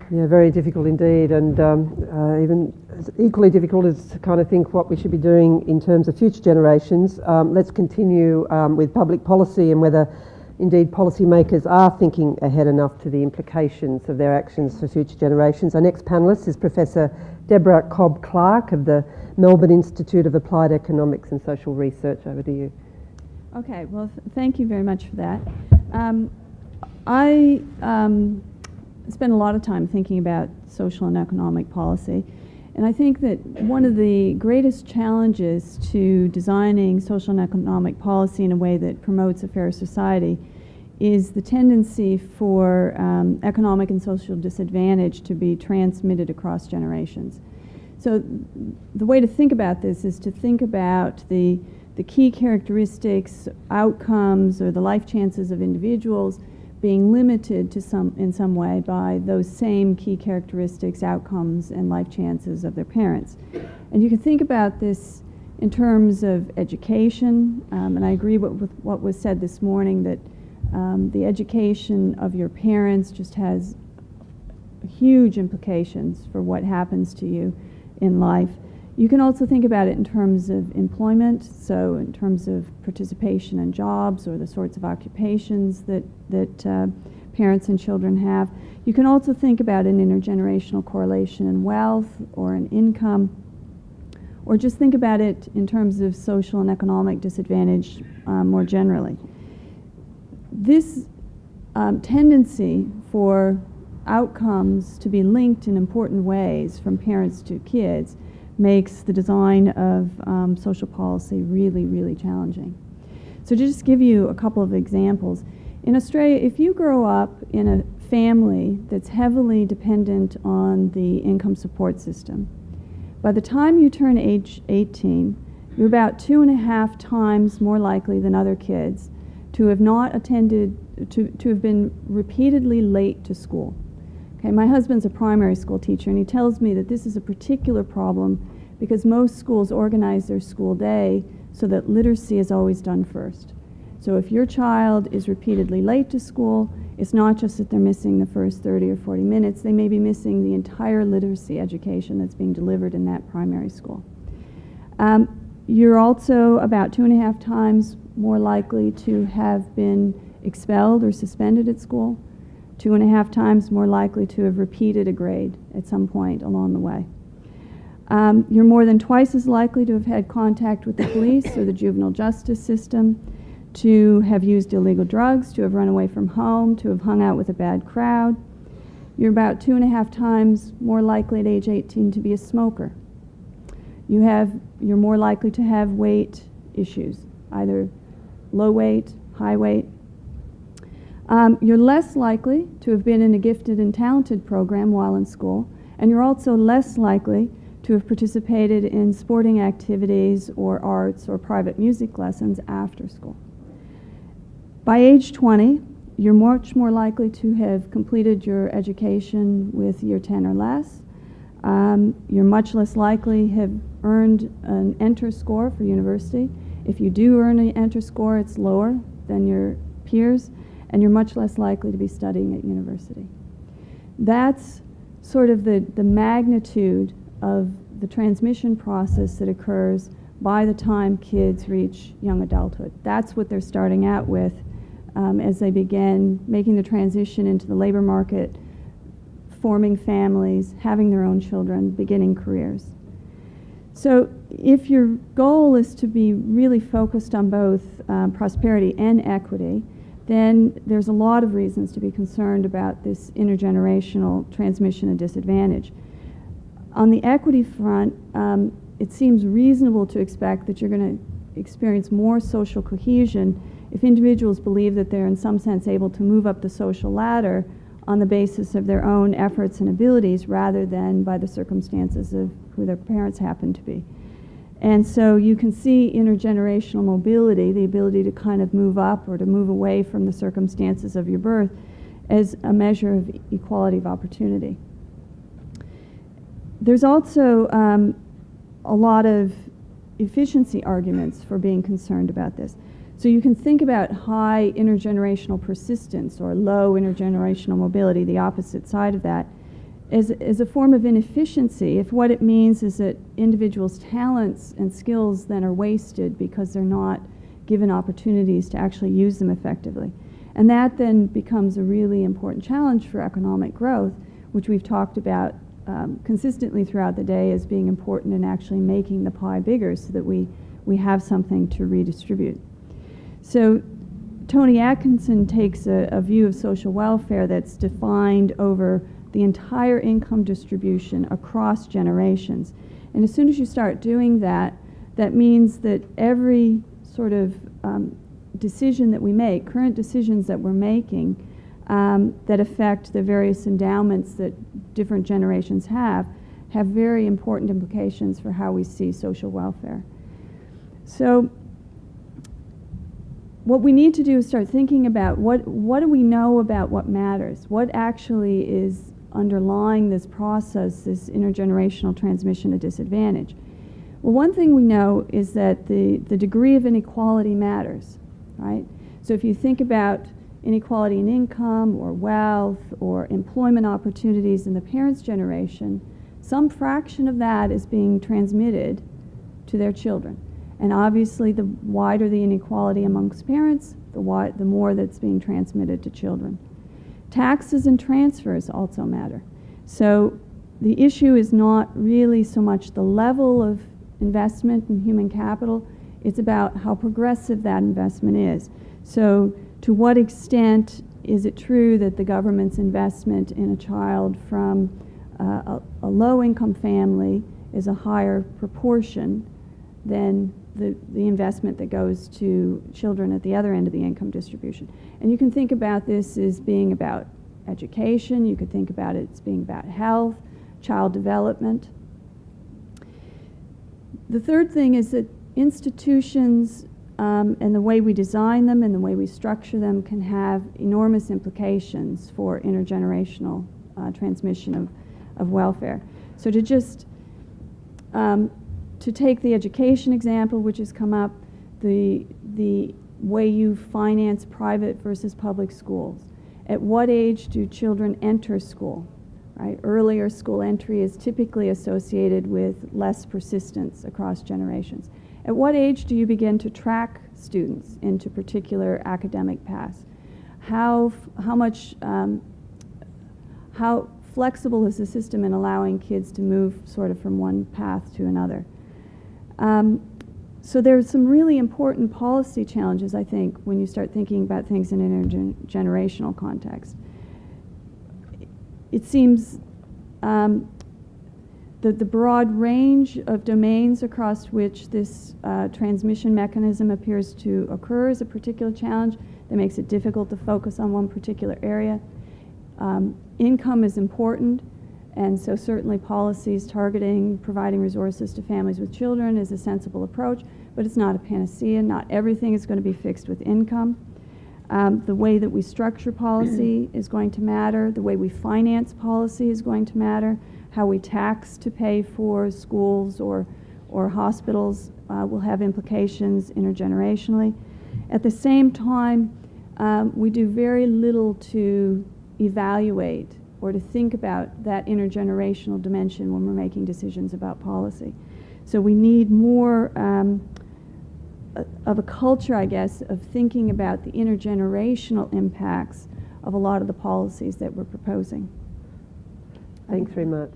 Yeah, very difficult indeed, and even equally difficult is to kind of think what we should be doing in terms of future generations. Let's continue with public policy and whether indeed policymakers are thinking ahead enough to the implications of their actions for future generations. Our next panellist is Professor Deborah Cobb-Clark of the Melbourne Institute of Applied Economics and Social Research. Over to you. Okay, well, thank you very much for that. I spend a lot of time thinking about social and economic policy, and I think that one of the greatest challenges to designing social and economic policy in a way that promotes a fair society is the tendency for economic and social disadvantage to be transmitted across generations. So the way to think about this is to think about the key characteristics, outcomes, or the life chances of individuals being limited to in some way by those same key characteristics, outcomes, and life chances of their parents. And you can think about this in terms of education, and I agree with what was said this morning, that the education of your parents just has huge implications for what happens to you in life. You can also think about it in terms of employment, so in terms of participation in jobs or the sorts of occupations that parents and children have. You can also think about an intergenerational correlation in wealth or in income, or just think about it in terms of social and economic disadvantage more generally. This tendency for outcomes to be linked in important ways from parents to kids makes the design of social policy really, really challenging. So to just give you a couple of examples, in Australia, if you grow up in a family that's heavily dependent on the income support system, by the time you turn age 18, you're about 2.5 times more likely than other kids to have not attended, to have been repeatedly late to school. Okay, my husband's a primary school teacher, and he tells me that this is a particular problem because most schools organize their school day so that literacy is always done first. So if your child is repeatedly late to school, it's not just that they're missing the first 30 or 40 minutes, they may be missing the entire literacy education that's being delivered in that primary school. You're also about 2.5 times more likely to have been expelled or suspended at school, 2.5 times more likely to have repeated a grade at some point along the way. You're more than twice as likely to have had contact with the police or the juvenile justice system, to have used illegal drugs, to have run away from home, to have hung out with a bad crowd. You're about 2.5 times more likely at age 18 to be a smoker. You're more likely to have weight issues, either low weight, high weight. You're less likely to have been in a gifted and talented program while in school, and you're also less likely to have participated in sporting activities or arts or private music lessons after school. By age 20, you're much more likely to have completed your education with year 10 or less. You're much less likely have earned an enter score for university. If you do earn an enter score, it's lower than your peers, and you're much less likely to be studying at university. That's sort of the magnitude of the transmission process that occurs by the time kids reach young adulthood. That's what they're starting out with as they begin making the transition into the labor market, forming families, having their own children, beginning careers. So if your goal is to be really focused on both prosperity and equity, then there's a lot of reasons to be concerned about this intergenerational transmission of disadvantage. On the equity front, it seems reasonable to expect that you're going to experience more social cohesion if individuals believe that they're in some sense able to move up the social ladder on the basis of their own efforts and abilities rather than by the circumstances of who their parents happen to be. And so you can see intergenerational mobility, the ability to kind of move up or to move away from the circumstances of your birth, as a measure of equality of opportunity. There's also a lot of efficiency arguments for being concerned about this. So you can think about high intergenerational persistence or low intergenerational mobility, the opposite side of that, as a form of inefficiency if what it means is that individuals' talents and skills then are wasted because they're not given opportunities to actually use them effectively. And that then becomes a really important challenge for economic growth, which we've talked about consistently throughout the day as being important in actually making the pie bigger so that we have something to redistribute. So Tony Atkinson takes a view of social welfare that's defined over the entire income distribution across generations. And as soon as you start doing that, that means that every sort of decision that we make, current decisions that we're making that affect the various endowments that different generations have very important implications for how we see social welfare. So what we need to do is start thinking about what do we know about what matters? What actually is underlying this process, this intergenerational transmission of disadvantage? Well, one thing we know is that the degree of inequality matters, right? So if you think about inequality in income or wealth or employment opportunities in the parents' generation, some fraction of that is being transmitted to their children. And obviously, the wider the inequality amongst parents, the more that's being transmitted to children. Taxes and transfers also matter. So the issue is not really so much the level of investment in human capital, it's about how progressive that investment is. So to what extent is it true that the government's investment in a child from a low-income family is a higher proportion than the investment that goes to children at the other end of the income distribution? And you can think about this as being about education, you could think about it as being about health, child development. The third thing is that institutions and the way we design them and the way we structure them can have enormous implications for intergenerational transmission of welfare. So to just to take the education example, which has come up, the way you finance private versus public schools. At what age do children enter school? Right? Earlier school entry is typically associated with less persistence across generations. At what age do you begin to track students into particular academic paths? How flexible is the system in allowing kids to move sort of from one path to another? So there's some really important policy challenges, I think, when you start thinking about things in an intergenerational context. It seems that the broad range of domains across which this transmission mechanism appears to occur is a particular challenge that makes it difficult to focus on one particular area. Income is important, and so certainly policies targeting providing resources to families with children is a sensible approach, but it's not a panacea. Not everything is going to be fixed with income. The way that we structure policy is going to matter. The way we finance policy is going to matter. How we tax to pay for schools or hospitals will have implications intergenerationally. At the same time, we do very little to evaluate or to think about that intergenerational dimension when we're making decisions about policy. So we need more of a culture, I guess, of thinking about the intergenerational impacts of a lot of the policies that we're proposing. Thanks very much.